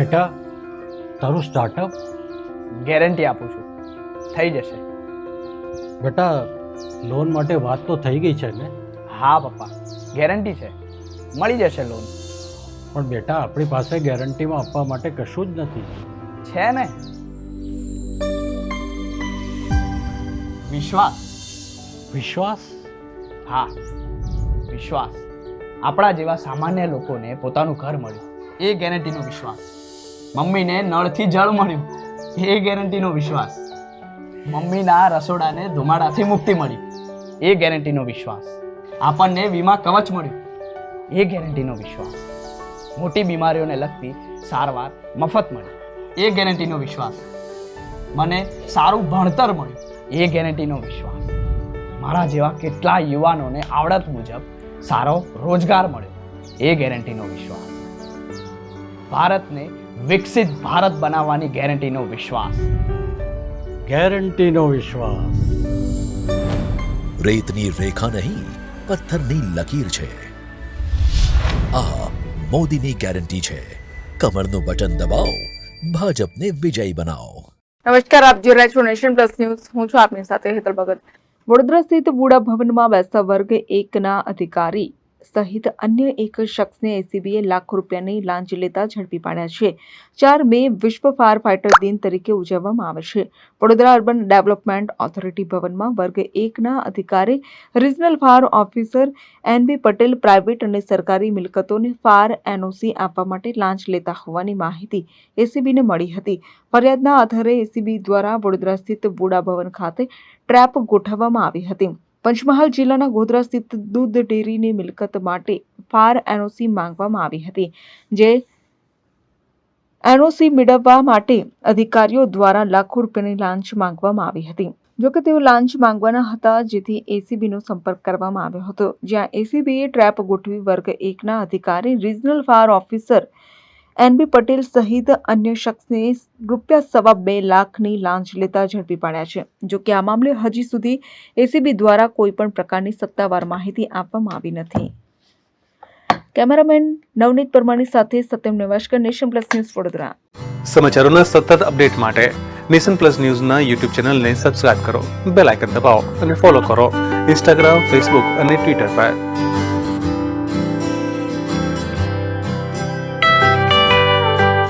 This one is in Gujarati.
બેટા, તારું સ્ટાર્ટઅપ? ગેરંટી આપું છું, થઈ જશે. બેટા, લોન માટે વાત તો થઈ ગઈ છે ને? હા પપ્પા, ગેરંટી છે, મળી જશે લોન. પણ બેટા, આપણી પાસે ગેરંટીમાં આપવા માટે કશું જ નથી. છે ને, વિશ્વાસ. વિશ્વાસ? હા, વિશ્વાસ. આપણા જેવા સામાન્ય લોકોને પોતાનું ઘર મળ્યું, એ ગેરંટીનો વિશ્વાસ. મમ્મીને નળથી જળ મળ્યું, એ ગેરંટીનો વિશ્વાસ. મમ્મીના રસોડાને ધુમાડાથી મુક્તિ મળી, એ ગેરંટીનો વિશ્વાસ. આપણને વીમા કવચ મળ્યું, એ ગેરંટીનો વિશ્વાસ. મોટી બીમારીઓને લગતી સારવાર મફત મળી, એ ગેરંટીનો વિશ્વાસ. મને સારું ભણતર મળ્યું, એ ગેરંટીનો વિશ્વાસ. મારા જેવા કેટલા યુવાનોને આવડત મુજબ સારો રોજગાર મળ્યો, એ ગેરંટીનો વિશ્વાસ. ભારતને વિકસિત ભારત બનાવવાની ગેરંટીનો વિશ્વાસ. ગેરંટીનો વિશ્વાસ. રેતની રેખા નહીં, પથ્થરની લકીર છે. આ મોદીની ગેરંટી છે. કમરનું બટન દબાવો, ભાજપને વિજયી બનાવો. નમસ્કાર, આપ જોઈ રહ્યા છો નેશન પ્લસ ન્યૂઝ. હું છું આપની સાથે હેતલ ભગત. વડોદરા સ્થિત વુડા ભવનમાં બેસતા વર્ગ 1ના અધિકારી સહિત અન્ય એક શખ્સને એસીબીએ લાખો રૂપિયાની લાંચ લેતા ઝડપી પાડ્યા છે. 4 મે વિશ્વ ફાયર ફાઇટર દિન તરીકે ઉજવવામાં આવે છે. વડોદરા અર્બન ડેવલપમેન્ટ ઓથોરિટી ભવનમાં વર્ગ 1ના અધિકારી regional fire officer NB Patel private અને સરકારી મિલકતોને ફાયર એનઓસી આપવા માટે લાંચ લેતા હોવાની માહિતી એસીબીને મળી હતી. ફરિયાદના આધારે એસીબી દ્વારા વડોદરા સ્થિત વુડા ભવન ખાતે ટ્રેપ ગોઠવવામાં આવી હતી. પંચમહાલ જિલ્લાના ગોધરા સ્થિત દૂધ ડેરીની મિલકત માટે ફાયર એનઓસી માંગવામાં આવી હતી, જે એનઓસી મેળવવા માટે અધિકારીઓ દ્વારા લાખો રૂપિયાની લાંચ માંગવામાં આવી હતી. જોકે તેઓ લાંચ માંગવાના હતા, જેથી એસીબીનો સંપર્ક કરવામાં આવ્યો હતો, જ્યાં એસીબીએ ટ્રેપ ગોઠવી વર્ગ 1ના અધિકારી regional fire officer NB Patel સહિત અન્ય શખ્સને ₹2.25 લાખની લાંચ લેતા ઝડપી પાડ્યા છે. જો કે આ મામલે હજી સુધી એસીબી દ્વારા કોઈ પણ પ્રકારની સત્તાવાર માહિતી આપવામાં આવી નથી. કેમેરામેન નવનીત પરમારની સાથે Satyam Nevashkar, nation plus news, Vadodara. સમાચારોના સતત અપડેટ માટે નેશન પ્લસ ન્યૂઝના યુટ્યુબ ચેનલને સબસ્ક્રાઇબ કરો, બેલ આઇકન દબાવો અને ફોલો કરો ઇન્સ્ટાગ્રામ, ફેસબુક અને ટ્વિટર પર.